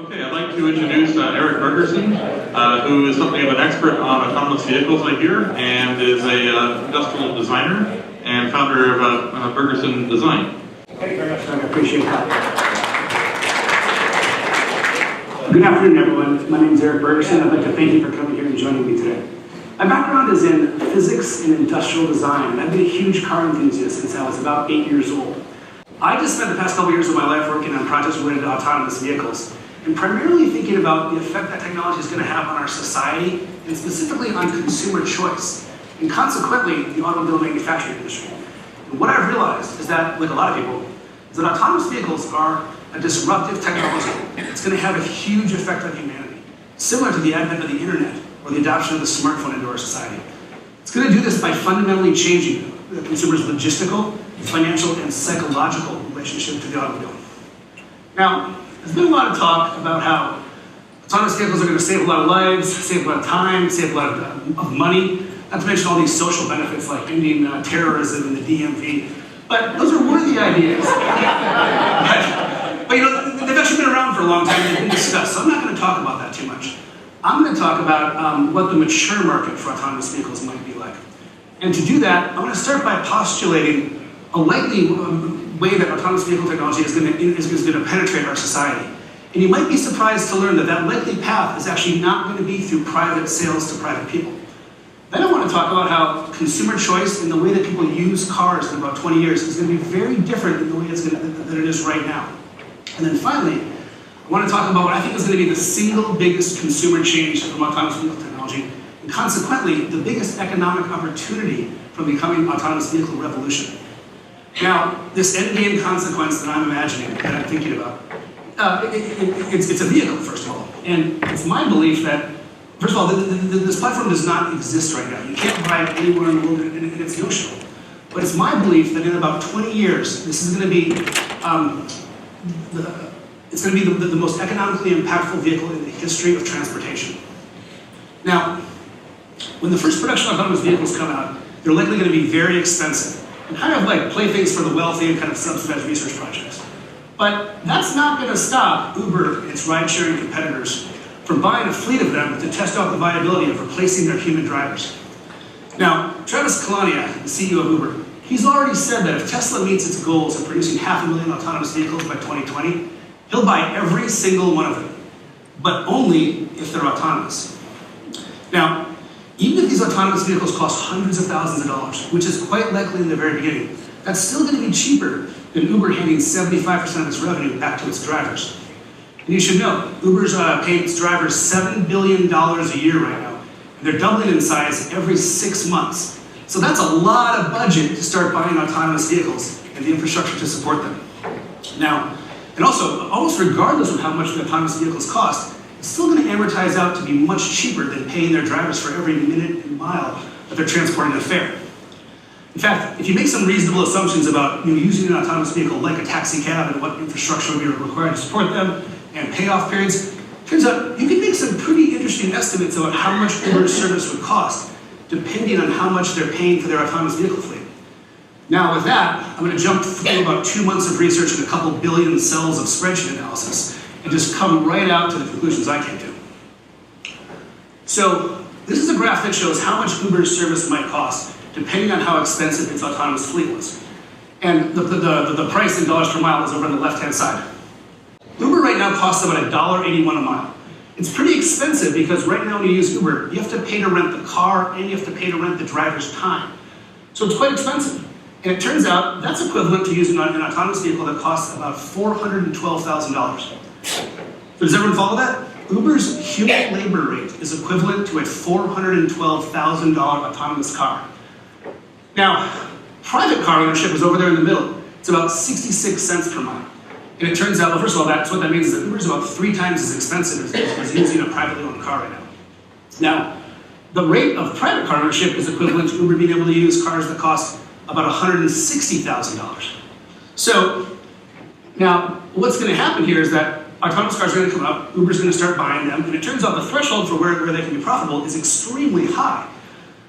Okay, I'd like to introduce Eric Bergerson, who is something of an expert on autonomous vehicles, I hear, and is a industrial designer and founder of Bergerson Design. Thank you very much, Doug. I appreciate that. Good afternoon, everyone. My name is Eric Bergerson. I'd like to thank you for coming here and joining me today. My background is in physics and industrial design, and I've been a huge car enthusiast since I was about 8 years old. I just spent the past couple years of my life working on projects related to autonomous vehicles, and primarily thinking about the effect that technology is going to have on our society, and specifically on consumer choice, and consequently, the automobile manufacturing industry. And what I've realized is that, like a lot of people, is that autonomous vehicles are a disruptive technology. It's going to have a huge effect on humanity, similar to the advent of the internet or the adoption of the smartphone into our society. It's going to do this by fundamentally changing the consumer's logistical, financial, and psychological relationship to the automobile. Now, there's been a lot of talk about how autonomous vehicles are going to save a lot of lives, save a lot of time, save a lot of money, not to mention all these social benefits like ending terrorism in the DMV. But those are worthy ideas. but you know, they've actually been around for a long time and they've been discussed, so I'm not going to talk about that too much. I'm going to talk about what the mature market for autonomous vehicles might be like. And to do that, I'm going to start by postulating a likely way that autonomous vehicle technology is going to penetrate our society. And you might be surprised to learn that that likely path is actually not going to be through private sales to private people. Then I want to talk about how consumer choice and the way that people use cars in about 20 years is going to be very different than the way than it is right now. And then finally, I want to talk about what I think is going to be the single biggest consumer change from autonomous vehicle technology, and consequently, the biggest economic opportunity from becoming autonomous vehicle revolution. Now, this endgame consequence that I'm imagining, that I'm thinking about, it's a vehicle, first of all. And it's my belief that, first of all, this platform does not exist right now. You can't buy it anywhere in the world, and it's notional. But it's my belief that in about 20 years, this is going to be the most economically impactful vehicle in the history of transportation. Now, when the first production autonomous vehicles come out, they're likely going to be very expensive and kind of like playthings for the wealthy and kind of subsidized research projects. But that's not going to stop Uber and its ride-sharing competitors from buying a fleet of them to test out the viability of replacing their human drivers. Now, Travis Kalanick, the CEO of Uber, he's already said that if Tesla meets its goals of producing 500,000 autonomous vehicles by 2020, he'll buy every single one of them, but only if they're autonomous. Now, even if these autonomous vehicles cost hundreds of thousands of dollars, which is quite likely in the very beginning, that's still going to be cheaper than Uber handing 75% of its revenue back to its drivers. And you should know, Uber's paying its drivers $7 billion a year right now, and they're doubling in size every 6 months. So that's a lot of budget to start buying autonomous vehicles and the infrastructure to support them. Now, and also, almost regardless of how much the autonomous vehicles cost, it's still going to amortize out to be much cheaper than paying their drivers for every minute and mile that they're transporting a fare. In fact, if you make some reasonable assumptions about using an autonomous vehicle like a taxi cab and what infrastructure would be required to support them and payoff periods, turns out you can make some pretty interesting estimates about how much Uber's service would cost depending on how much they're paying for their autonomous vehicle fleet. Now with that, I'm going to jump through about 2 months of research and a couple billion cells of spreadsheet analysis and just come right out to the conclusions I came to. So this is a graph that shows how much Uber's service might cost depending on how expensive its autonomous fleet was. And the price in dollars per mile is over on the left-hand side. Uber right now costs about $1.81 a mile. It's pretty expensive because right now when you use Uber, you have to pay to rent the car and you have to pay to rent the driver's time. So it's quite expensive. And it turns out that's equivalent to using an autonomous vehicle that costs about $412,000. So does everyone follow that? Uber's human labor rate is equivalent to a $412,000 autonomous car. Now, private car ownership is over there in the middle. It's about 66 cents per mile. And it turns out, well, first of all, that's what that means is that Uber's about 3 times as expensive as using a privately owned car right now. Now, the rate of private car ownership is equivalent to Uber being able to use cars that cost about $160,000. So, now, what's going to happen here is that autonomous cars are going to come up, Uber's going to start buying them, and it turns out the threshold for where they can be profitable is extremely high.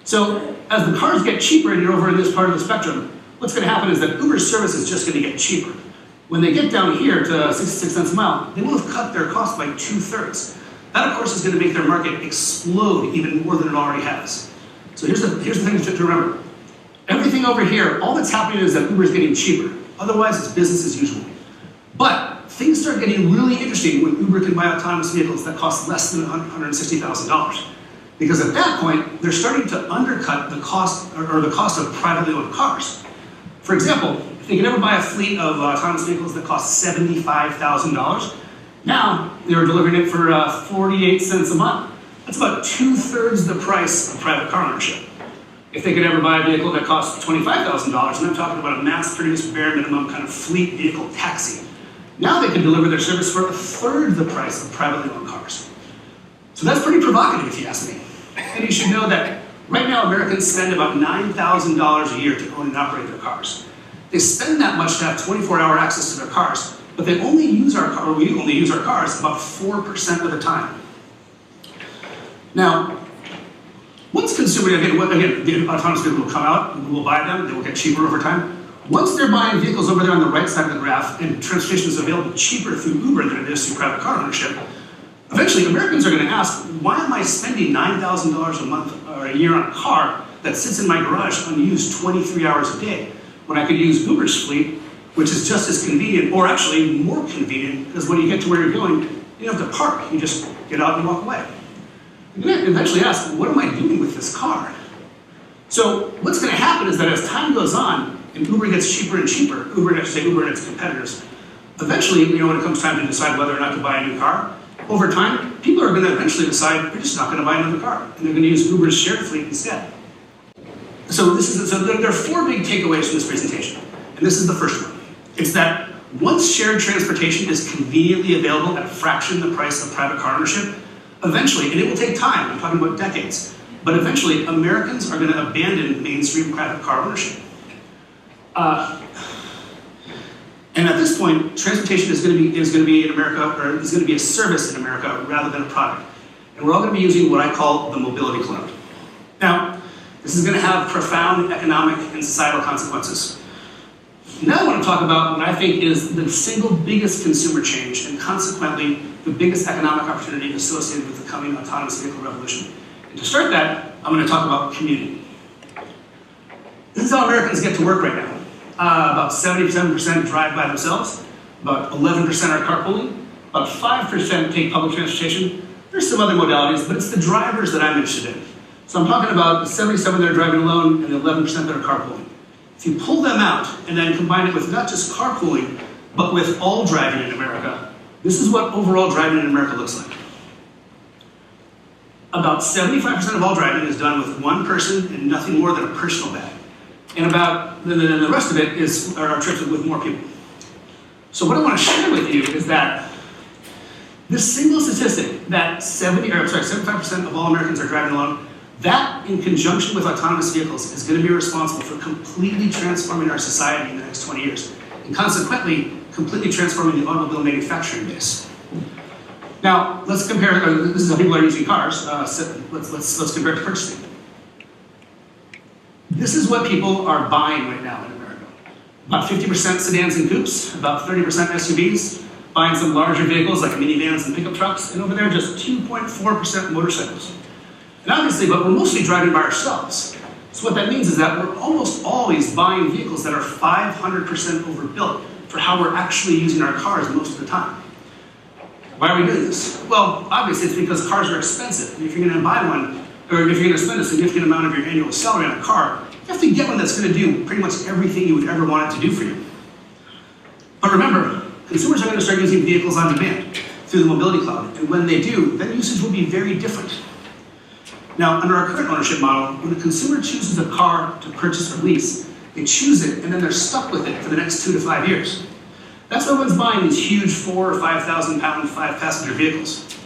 So, as the cars get cheaper and you're over in this part of the spectrum, what's going to happen is that Uber's service is just going to get cheaper. When they get down here to 66 cents a mile, they will have cut their cost by 2/3. That, of course, is going to make their market explode even more than it already has. So here's the thing to remember. Everything over here, all that's happening is that Uber is getting cheaper. Otherwise, it's business as usual. But things start getting really interesting when Uber can buy autonomous vehicles that cost less than $160,000. Because at that point, they're starting to undercut the cost or the cost of privately owned cars. For example, if they can ever buy a fleet of autonomous vehicles that cost $75,000, now they're delivering it for 48 cents a mile. That's about 2/3 the price of private car ownership. If they could ever buy a vehicle that costs $25,000, and I'm talking about a mass-produced, bare minimum kind of fleet vehicle taxi, now they can deliver their service for 1/3 the price of privately owned cars. So that's pretty provocative, if you ask me. And you should know that right now Americans spend about $9,000 a year to own and operate their cars. They spend that much to have 24-hour access to their cars, but they only use our car, or we only use our cars about 4% of the time. Now, once consumer, again, the autonomous vehicle will come out, and we'll buy them, they will get cheaper over time. Once they're buying vehicles over there on the right side of the graph, and transportation is available cheaper through Uber than it is through private car ownership, eventually Americans are going to ask, why am I spending $9,000 a month or a year on a car that sits in my garage unused 23 hours a day, when I could use Uber's fleet, which is just as convenient, or actually more convenient, because when you get to where you're going, you don't have to park, you just get out and walk away. You're going to eventually ask, what am I doing with this car? So what's going to happen is that as time goes on, and Uber gets cheaper and cheaper, Uber and its competitors, eventually, when it comes time to decide whether or not to buy a new car, over time, people are going to eventually decide, we're just not going to buy another car, and they're going to use Uber's shared fleet instead. So there are 4 big takeaways from this presentation, and this is the first one. It's that once shared transportation is conveniently available at a fraction the price of private car ownership, eventually, and it will take time, I'm talking about decades, but eventually Americans are going to abandon mainstream private car ownership. And at this point, transportation is going to be in America, or is going to be a service in America rather than a product. And we're all going to be using what I call the mobility cloud. Now, this is going to have profound economic and societal consequences. Now I want to talk about what I think is the single biggest consumer change, and consequently the biggest economic opportunity associated with the coming autonomous vehicle revolution. And to start that, I'm going to talk about commuting. This is how Americans get to work right now. About 77% drive by themselves, about 11% are carpooling, about 5% take public transportation. There's some other modalities, but it's the drivers that I'm interested in. So I'm talking about the 77 that are driving alone and the 11% that are carpooling. If you pull them out and then combine it with not just carpooling, but with all driving in America, this is what overall driving in America looks like. About 75% of all driving is done with one person and nothing more than a personal bag. And about the rest of it are trips with more people. So what I want to share with you is that this single statistic that 75% of all Americans are driving alone, that in conjunction with autonomous vehicles is going to be responsible for completely transforming our society in the next 20 years. And consequently, completely transforming the automobile manufacturing base. Now, let's compare, this is how people are using cars, let's compare it to purchasing. This is what people are buying right now in America. About 50% sedans and coupes, about 30% SUVs, buying some larger vehicles like minivans and pickup trucks, and over there just 2.4% motorcycles. And obviously, but we're mostly driving by ourselves. So what that means is that we're almost always buying vehicles that are 500% overbuilt for how we're actually using our cars most of the time. Why are we doing this? Well, obviously it's because cars are expensive. And if you're going to buy one, or if you're going to spend a significant amount of your annual salary on a car, you have to get one that's going to do pretty much everything you would ever want it to do for you. But remember, consumers are going to start using vehicles on demand through the mobility cloud. And when they do, then usage will be very different. Now, under our current ownership model, when a consumer chooses a car to purchase or lease, they choose it and then they're stuck with it for the next 2 to 5 years. That's why one's buying these huge 4,000 or 5,000 pound 5-passenger vehicles.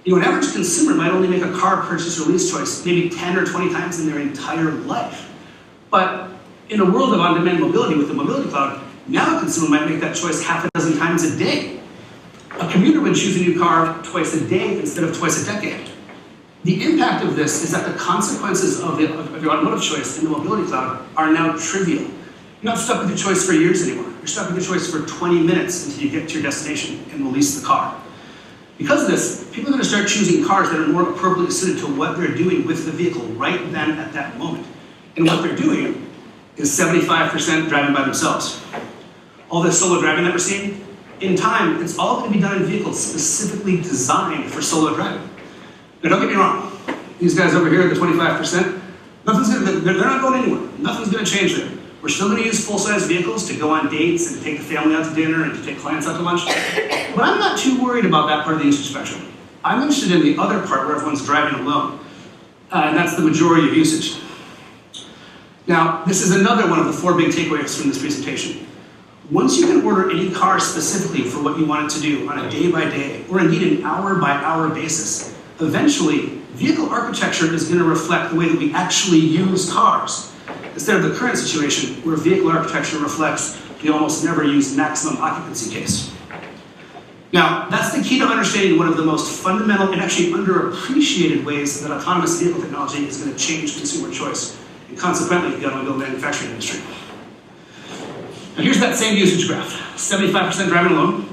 An average consumer might only make a car purchase or lease choice maybe 10 or 20 times in their entire life. But in a world of on-demand mobility with the mobility cloud, now a consumer might make that choice half a dozen times a day. A commuter would choose a new car twice a day instead of twice a decade. The impact of this is that the consequences of your automotive choice in the mobility cloud are now trivial. You're not stuck with your choice for years anymore. You're stuck with the choice for 20 minutes until you get to your destination and release the car. Because of this, people are going to start choosing cars that are more appropriately suited to what they're doing with the vehicle right then at that moment. And what they're doing is 75% driving by themselves. All this solo driving that we're seeing, in time, it's all going to be done in vehicles specifically designed for solo driving. Now don't get me wrong, these guys over here, the 25%, they're not going anywhere. Nothing's going to change there. We're still going to use full-size vehicles to go on dates and to take the family out to dinner and to take clients out to lunch. But I'm not too worried about that part of the usage spectrum. I'm interested in the other part where everyone's driving alone. And that's the majority of usage. Now, this is another one of the 4 big takeaways from this presentation. Once you can order any car specifically for what you want it to do on a day-by-day, or indeed an hour-by-hour basis, eventually, vehicle architecture is going to reflect the way that we actually use cars, instead of the current situation where vehicle architecture reflects the almost never used maximum occupancy case. Now, that's the key to understanding one of the most fundamental and actually underappreciated ways that autonomous vehicle technology is going to change consumer choice, and consequently the automobile manufacturing industry. Now, here's that same usage graph, 75% driving alone.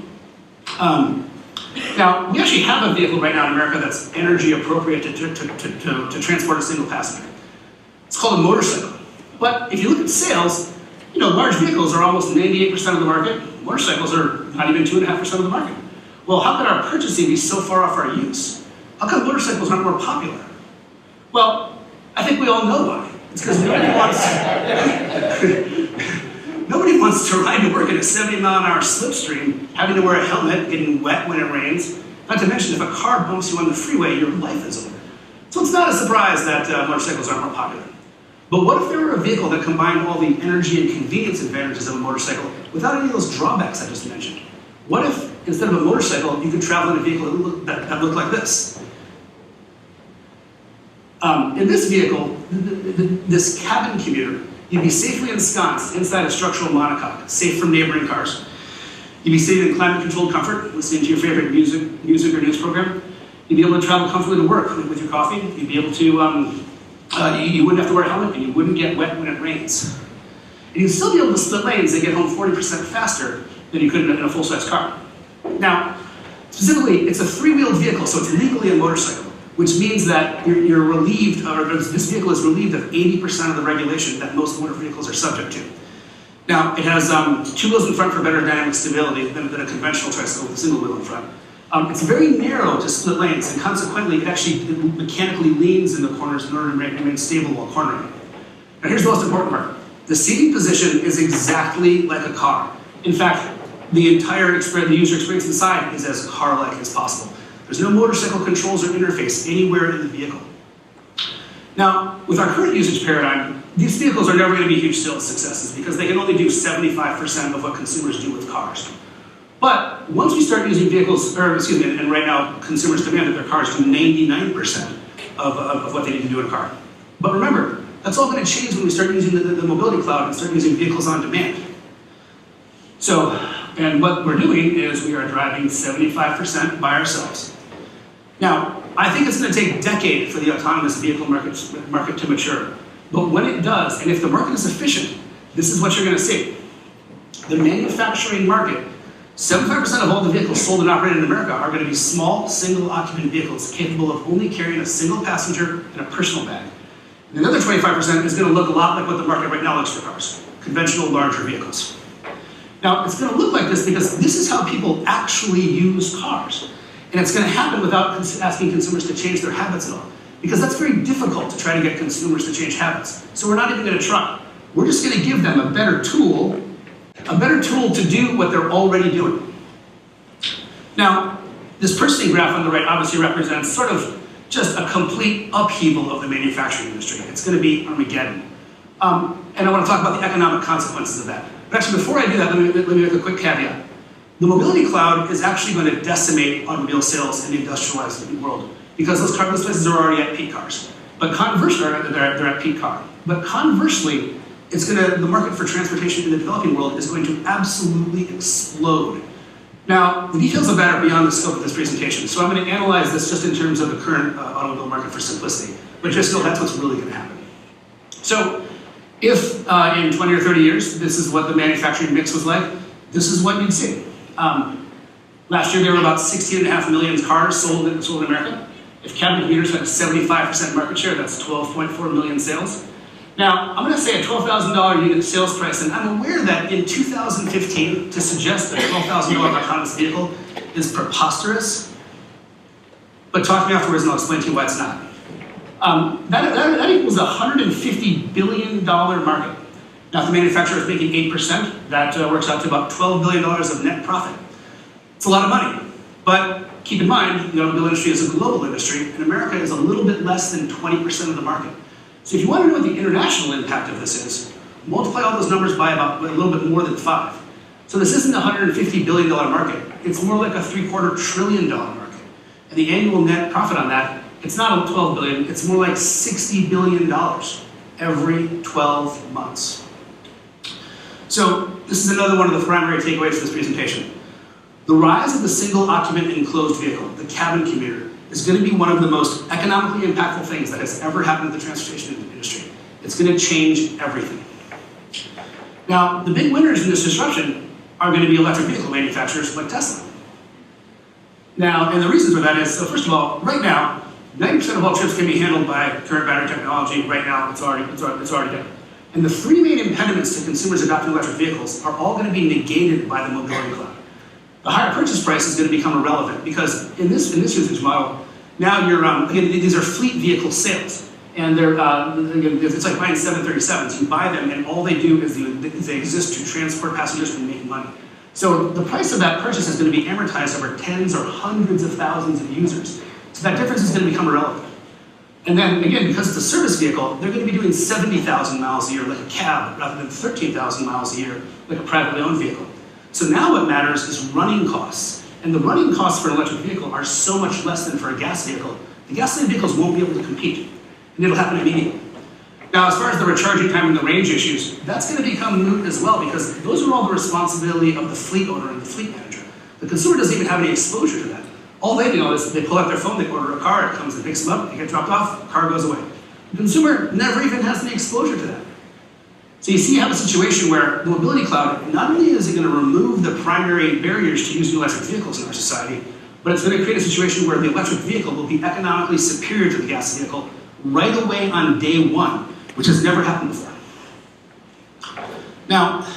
Now, we actually have a vehicle right now in America that's energy appropriate to transport a single passenger. It's called a motorcycle. But if you look at sales, large vehicles are almost 98% of the market. Motorcycles are not even 2.5% of the market. Well, how could our purchasing be so far off our use? How come motorcycles aren't more popular? Well, I think we all know why. It's because nobody wants to ride to work in a 70-mile-an-hour slipstream, having to wear a helmet, getting wet when it rains. Not to mention, if a car bumps you on the freeway, your life is over. So it's not a surprise that motorcycles aren't more popular. But what if there were a vehicle that combined all the energy and convenience advantages of a motorcycle without any of those drawbacks I just mentioned? What if, instead of a motorcycle, you could travel in a vehicle that looked like this? In this vehicle, this cabin commuter, you'd be safely ensconced inside a structural monocoque, safe from neighboring cars. You'd be seated in climate-controlled comfort, listening to your favorite music or news program. You'd be able to travel comfortably to work with your coffee. You'd be able to, you wouldn't have to wear a helmet, and you wouldn't get wet when it rains. And you'd still be able to split lanes and get home 40% faster than you could in a full-size car. Now, specifically, it's a 3-wheeled vehicle, so it's legally a motorcycle, which means that you're relieved, or this vehicle is relieved of 80% of the regulation that most motor vehicles are subject to. Now, it has 2 wheels in front for better dynamic stability than a conventional tricycle with a single wheel in front. It's very narrow to split lanes, and consequently, it actually mechanically leans in the corners in order to remain stable while cornering. Now, here's the most important part. The seating position is exactly like a car. In fact, the entire the user experience inside is as car-like as possible. There's no motorcycle controls or interface anywhere in the vehicle. Now, with our current usage paradigm, these vehicles are never going to be huge sales successes because they can only do 75% of what consumers do with cars. But once we start using vehicles, and right now consumers demand that their cars do 99% of what they need to do in a car. But remember, that's all going to change when we start using the mobility cloud and start using vehicles on demand. So, and what we're doing is we are driving 75% by ourselves. Now, I think it's going to take a decade for the autonomous vehicle market to mature. But when it does, and if the market is efficient, this is what you're going to see. The manufacturing market, 75% of all the vehicles sold and operated in America are going to be small, single-occupant vehicles capable of only carrying a single passenger and a personal bag. And the other 25% is going to look a lot like what the market right now looks for cars, conventional, larger vehicles. Now, it's going to look like this because this is how people actually use cars. And it's going to happen without asking consumers to change their habits at all. Because that's very difficult to try to get consumers to change habits. So we're not even going to try. We're just going to give them a better tool to do what they're already doing. Now, this purchasing graph on the right obviously represents sort of just a complete upheaval of the manufacturing industry. It's going to be Armageddon. And I want to talk about the economic consequences of that. But actually, before I do that, let me make a quick caveat. The mobility cloud is actually going to decimate automobile sales in the industrialized world because those places are already at peak cars. But conversely, they're at peak car. But conversely, the market for transportation in the developing world is going to absolutely explode. Now, the details of that are beyond the scope of this presentation, so I'm going to analyze this just in terms of the current automobile market for simplicity. But just know that's what's really going to happen. So, if in 20 or 30 years, this is what the manufacturing mix was like, this is what you'd see. Last year there were about 16.5 million cars sold in America. If cabin commuters had a 75% market share, that's 12.4 million sales. Now, I'm gonna say a $12,000 unit sales price, and I'm aware that in 2015, to suggest a $12,000 autonomous vehicle is preposterous, but talk to me afterwards and I'll explain to you why it's not. That equals a $150 billion market. Now, if the manufacturer is making 8%, that works out to about $12 billion of net profit. It's a lot of money, but keep in mind, the automobile industry is a global industry, and America is a little bit less than 20% of the market. So if you want to know what the international impact of this is, multiply all those numbers by about a little bit more than 5. So this isn't a $150 billion market, it's more like a $750 billion market. And the annual net profit on that, it's not 12 billion, it's more like $60 billion every 12 months. So this is another one of the primary takeaways for this presentation. The rise of the single occupant enclosed vehicle, the cabin commuter, is going to be one of the most economically impactful things that has ever happened to the transportation industry. It's going to change everything. Now, the big winners in this disruption are going to be electric vehicle manufacturers like Tesla. Now, and the reason for that is, so first of all, right now, 90% of all trips can be handled by current battery technology. Right now, it's already done. And the three main impediments to consumers adopting electric vehicles are all going to be negated by the mobility cloud. The higher purchase price is going to become irrelevant because in this usage model, now you're, again, these are fleet vehicle sales. And they're, it's like buying 737s. You buy them and all they do is they exist to transport passengers and make money. So the price of that purchase is going to be amortized over tens or hundreds of thousands of users. So that difference is going to become irrelevant. And then again, because it's a service vehicle, they're going to be doing 70,000 miles a year like a cab rather than 13,000 miles a year like a privately owned vehicle. So now what matters is running costs. And the running costs for an electric vehicle are so much less than for a gas vehicle. The gasoline vehicles won't be able to compete. And it'll happen immediately. Now, as far as the recharging time and the range issues, that's going to become moot as well because those are all the responsibility of the fleet owner and the fleet manager. The consumer doesn't even have any exposure to that. All they know is they pull out their phone, they order a car, it comes and picks them up, they get dropped off, the car goes away. The consumer never even has any exposure to that. So you see you have a situation where the mobility cloud, not only is it going to remove the primary barriers to using electric vehicles in our society, but it's going to create a situation where the electric vehicle will be economically superior to the gas vehicle right away on day one, which has never happened before. Now,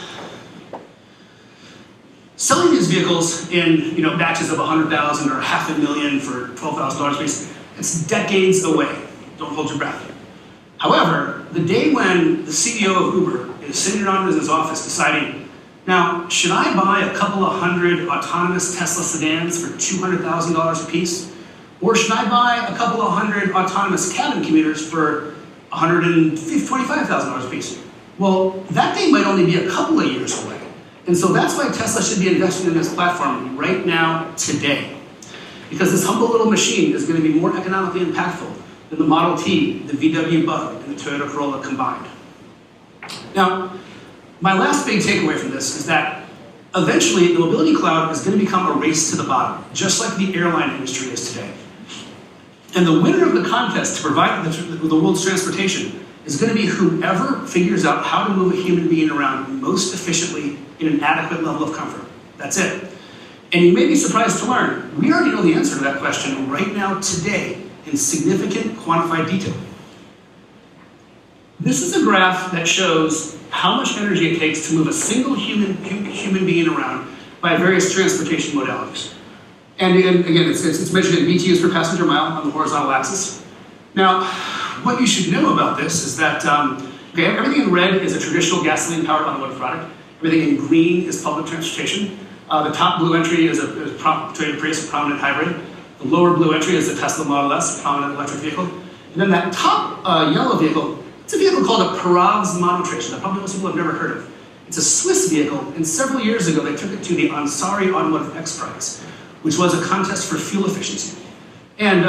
selling these vehicles in batches of 100,000 or $500,000 for $12,000 base, it's decades away. Don't hold your breath. However, the day when the CEO of Uber is sitting around in his office deciding, now, should I buy a couple of hundred autonomous Tesla sedans for $200,000 a piece? Or should I buy a couple of hundred autonomous cabin commuters for $125,000 a piece? Well, that day might only be a couple of years away. And so that's why Tesla should be investing in this platform right now, today. Because this humble little machine is going to be more economically impactful than the Model T, the VW Bug, and the Toyota Corolla combined. Now, my last big takeaway from this is that eventually the mobility cloud is going to become a race to the bottom, just like the airline industry is today. And the winner of the contest to provide the world's transportation is going to be whoever figures out how to move a human being around most efficiently in an adequate level of comfort. That's it. And you may be surprised to learn, we already know the answer to that question right now, today, in significant quantified detail. This is a graph that shows how much energy it takes to move a single human being around by various transportation modalities. And again, it's measured in BTUs per passenger mile on the horizontal axis. Now, what you should know about this is that everything in red is a traditional gasoline-powered automotive product. Everything in green is public transportation. The top blue entry is a Toyota Prius, a prominent hybrid. The lower blue entry is a Tesla Model S, a prominent electric vehicle. And then that top yellow vehicle, it's a vehicle called a Perov's monotration that probably most people have never heard of. It's a Swiss vehicle, and several years ago they took it to the Ansari Automotive X Prize, which was a contest for fuel efficiency. And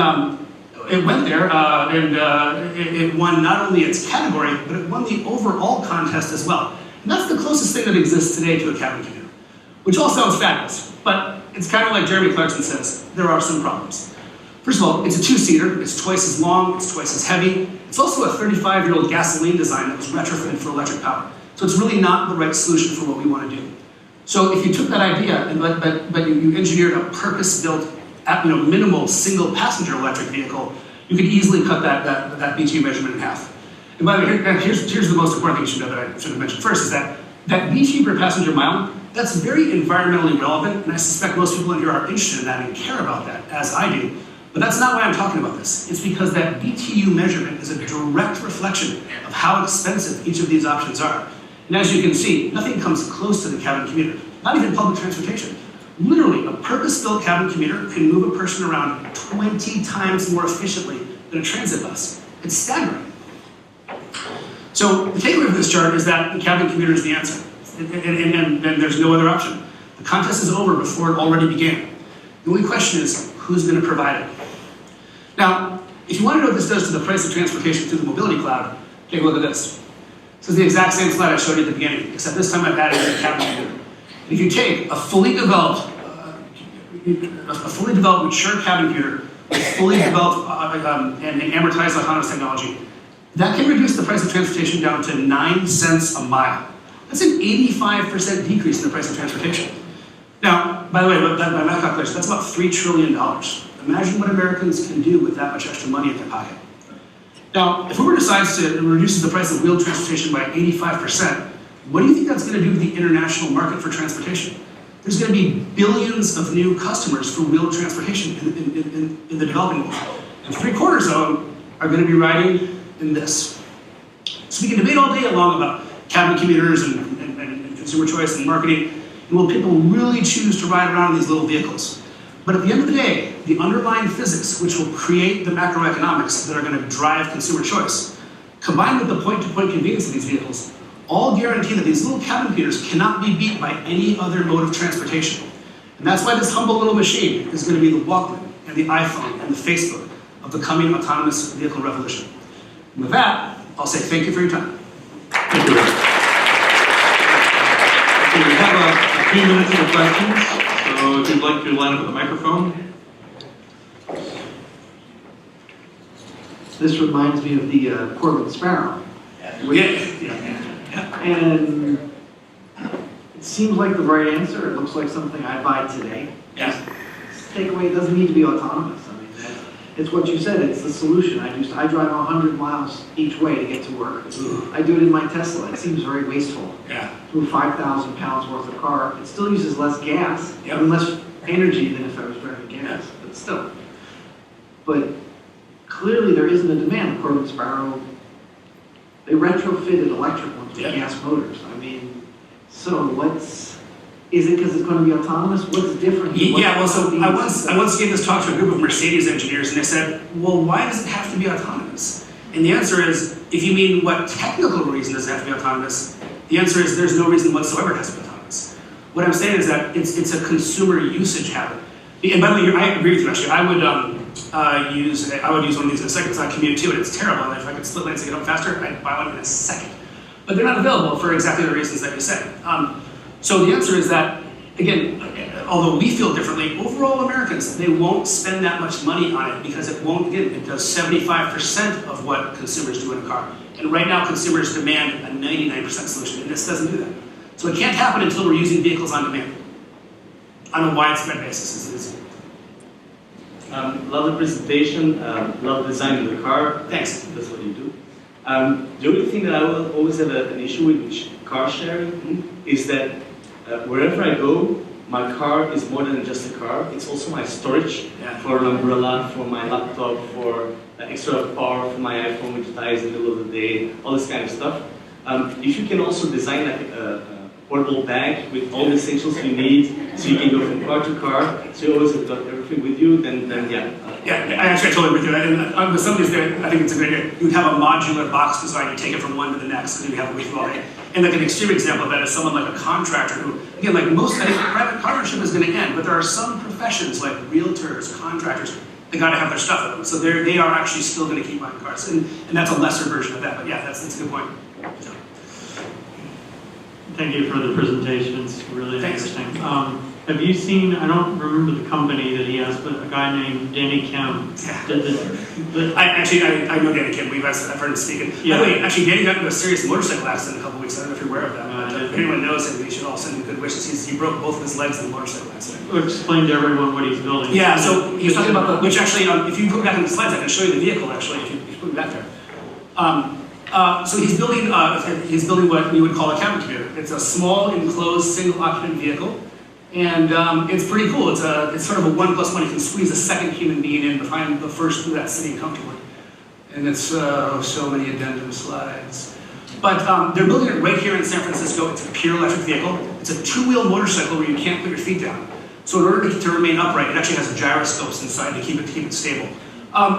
it went there, it won not only its category, but it won the overall contest as well. And that's the closest thing that exists today to a cabin commuter, which all sounds fabulous, but it's kind of like Jeremy Clarkson says, there are some problems. First of all, it's a two-seater, it's twice as long, it's twice as heavy. It's also a 35-year-old gasoline design that was retrofitted for electric power. So it's really not the right solution for what we want to do. So if you took that idea and but you engineered a purpose-built, minimal single passenger electric vehicle, you could easily cut that BTU measurement in half. And by the way, here's the most important thing you should know that I should have mentioned first, is that BTU per passenger mile, that's very environmentally relevant, and I suspect most people in here are interested in that and care about that, as I do. But that's not why I'm talking about this. It's because that BTU measurement is a direct reflection of how expensive each of these options are. And as you can see, nothing comes close to the cabin commuter, not even public transportation. Literally, a purpose-built cabin commuter can move a person around 20 times more efficiently than a transit bus. It's staggering. So the takeaway from this chart is that the cabin commuter is the answer, and there's no other option. The contest is over before it already began. The only question is, who's going to provide it? Now, if you want to know what this does to the price of transportation through the mobility cloud, take a look at this. This is the exact same slide I showed you at the beginning, except this time I've added a cabin commuter. If you take a fully developed mature cabin commuter with fully developed and amortized autonomous technology, that can reduce the price of transportation down to 9 cents a mile. That's an 85% decrease in the price of transportation. Now, by the way, by my calculation, that's about $3 trillion. Imagine what Americans can do with that much extra money in their pocket. Now, if Uber decides to reduce the price of wheeled transportation by 85%, what do you think that's going to do to the international market for transportation? There's going to be billions of new customers for wheeled transportation in the developing world. And 3/4 of them are going to be riding in this. So we can debate all day long about cabin commuters and consumer choice and marketing, and will people really choose to ride around in these little vehicles? But at the end of the day, the underlying physics, which will create the macroeconomics that are going to drive consumer choice, combined with the point-to-point convenience of these vehicles, all guarantee that these little cabin computers cannot be beat by any other mode of transportation. And that's why this humble little machine is going to be the Walkman and the iPhone and the Facebook of the coming autonomous vehicle revolution. And with that, I'll say thank you for your time. Thank you, Rick. Okay, we have a few minutes for questions. So if you'd like to line up with the microphone. This reminds me of the Corbin Sparrow. And it seems like the right answer. It looks like something I'd buy today. Yeah. Takeaway, it doesn't need to be autonomous. I mean, it's what you said, it's the solution. I drive 100 miles each way to get to work. I do it in my Tesla. It seems very wasteful. Yeah. Move 5,000 pounds worth of car. It still uses less gas, Yep. and less energy than if I was driving gas, but still. But clearly there isn't a demand. The Corbin Sparrow, they retrofitted electric ones with gas motors. I mean, so is it because it's going to be autonomous? What's different? Yeah, well, so I once gave this talk to a group of Mercedes engineers, and they said, well, why does it have to be autonomous? And the answer is, if you mean what technical reason does it have to be autonomous, the answer is there's no reason whatsoever it has to be autonomous. What I'm saying is that it's a consumer usage habit. And by the way, I agree with you, actually. I would use one of these in a second, because I commute too, and it's terrible. And if I could split lanes to get home faster, I'd buy one in a second. But they're not available for exactly the reasons that you said. So the answer is that, again, although we feel differently, overall Americans, they won't spend that much money on it because it won't, again, it does 75% of what consumers do in a car. And right now, consumers demand a 99% solution, and this doesn't do that. So it can't happen until we're using vehicles on demand, on a widespread basis. Love the presentation, love designing the car. Thanks. That's what you do. The only thing that I will always have an issue with car sharing is that wherever I go, my car is more than just a car. It's also my storage for an umbrella, for my laptop, for extra power for my iPhone, which dies in the middle of the day, all this kind of stuff. If you can also design like a portable bag with all the essentials you need, so you can go from car to car, so you always have got everything with you, then yeah. I totally agree with you. And with some of these there, I think it's a great idea. You would have a modular box design, you take it from one to the next, because you have it with you all day. And like an extreme example of that is someone like a contractor who, again, like most, I think private car ownership is going to end, but there are some professions like realtors, contractors, they got to have their stuff with them. So they are actually still going to keep buying cars. And that's a lesser version of that, but yeah, that's a good point. So. Thank you for the presentation, it's really Thanks. interesting. Have you seen, I don't remember the company that he has, but a guy named Danny Kim Yeah. did this. I know Danny Kim. I've heard him speaking. Yeah. By the way, actually, Danny got into a serious motorcycle accident a couple weeks. I don't know if you're aware of that. No, I But didn't. if anyone knows him, we should all send him good wishes. He broke both of his legs in a motorcycle accident. Explain to everyone what he's building. Yeah, so he was talking about which actually, if you go back in the slides, I can show you the vehicle actually, if you put it back there. So he's building what we would call a cabin commuter. It's a small, enclosed, single-occupant vehicle, and it's pretty cool. It's sort of a 1+1. You can squeeze a second human being in behind the first that's sitting comfortably. And it's so many addendum slides. But they're building it right here in San Francisco. It's a pure electric vehicle. It's a two-wheel motorcycle where you can't put your feet down. So in order to remain upright, it actually has gyroscopes inside to keep it stable.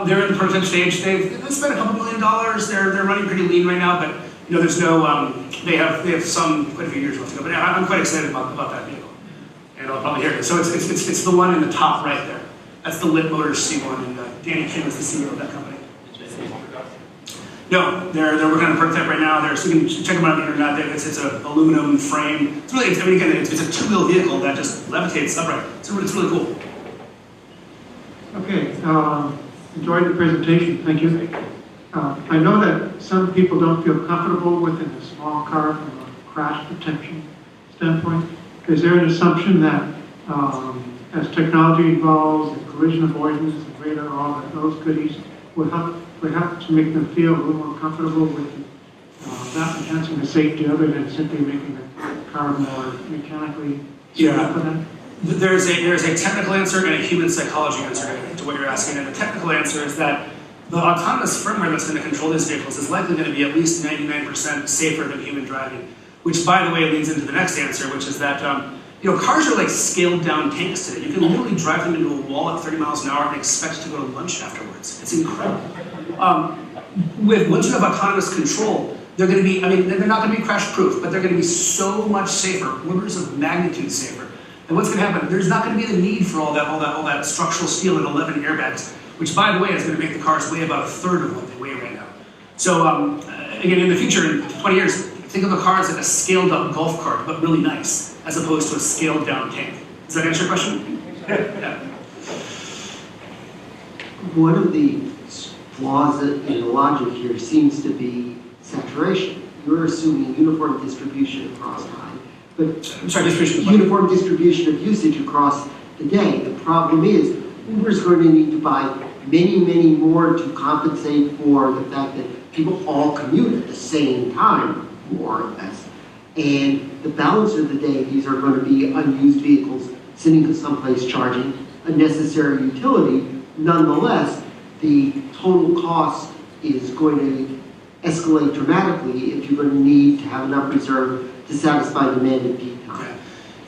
They're in the prototype stage. They've spent a couple $1 million. They're running pretty lean right now, but there's no. They have quite a few years left to go. But I'm quite excited about that vehicle, and I'll probably hear it. So it's the one in the top right there. That's the Lit Motors C1, and Danny Kim is the CEO of that company. No, they're working on a prototype right now. So you can check them out on the internet. It's an aluminum frame. It's really, it's a two-wheel vehicle that just levitates upright. It's really cool. Okay, enjoyed the presentation, thank you. I know that some people don't feel comfortable within a small car from a crash protection standpoint. Is there an assumption that as technology evolves, and collision avoidance, and radar, all of those goodies would help to make them feel a little more comfortable with not enhancing the safety other than simply making the car more mechanically suited for them? There's a technical answer and a human psychology answer to what you're asking. And the technical answer is that the autonomous firmware that's going to control these vehicles is likely going to be at least 99% safer than human driving. Which, by the way, leads into the next answer, which is that cars are like scaled down tanks today. You can literally drive them into a wall at 30 miles an hour and expect to go to lunch afterwards. It's incredible. Once you have autonomous control, they're going to be, they're not going to be crash-proof, but they're going to be so much safer, orders of magnitude safer. And what's going to happen? There's not going to be the need for all that structural steel and 11 airbags, which, by the way, is going to make the cars weigh about a third of what they weigh right now. So, again, in the future, in 20 years, think of a car as like a scaled-up golf cart, but really nice, as opposed to a scaled-down tank. Does that answer your question? Yeah. One of the flaws in the logic here seems to be saturation. You're assuming uniform distribution across time, but I'm sorry, distribution. uniform distribution of usage across the day. The problem is Uber is going to need to buy many, many more to compensate for the fact that people all commute at the same time, more or less. And the balance of the day, these are going to be unused vehicles sitting someplace charging, a necessary utility. Nonetheless, the total cost is going to escalate dramatically if you're going to need to have enough reserve to satisfy demand at peak time. Okay.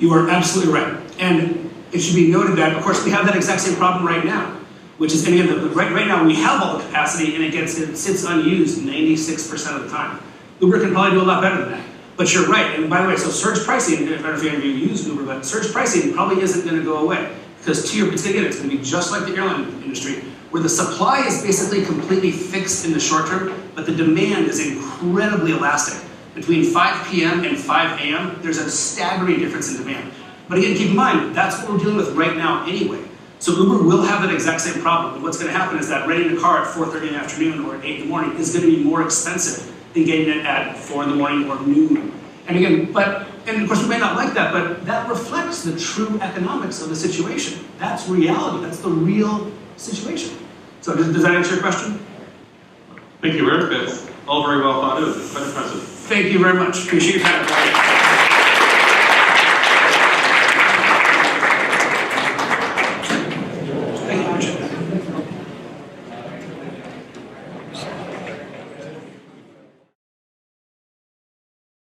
You are absolutely right. And it should be noted that, of course, we have that exact same problem right now, which is, and again, right now we have all the capacity and it sits unused 96% of the time. Uber can probably do a lot better than that. But you're right. And by the way, so surge pricing, I don't know if any of you use Uber, but surge pricing probably isn't going to go away. Because it's going to be just like the airline industry, where the supply is basically completely fixed in the short term, but the demand is incredibly elastic. Between 5 p.m. and 5 a.m., there's a staggering difference in demand. But again, keep in mind, that's what we're dealing with right now anyway. So Uber will have that exact same problem. And what's going to happen is that renting a car at 4:30 in the afternoon or at 8 in the morning is going to be more expensive than getting it at 4 in the morning or noon. And again, and of course we may not like that, but that reflects the true economics of the situation. That's reality, that's the real situation. So does that answer your question? Thank you, Eric. That's all very well thought out. Quite impressive. Thank you very much, appreciate your time.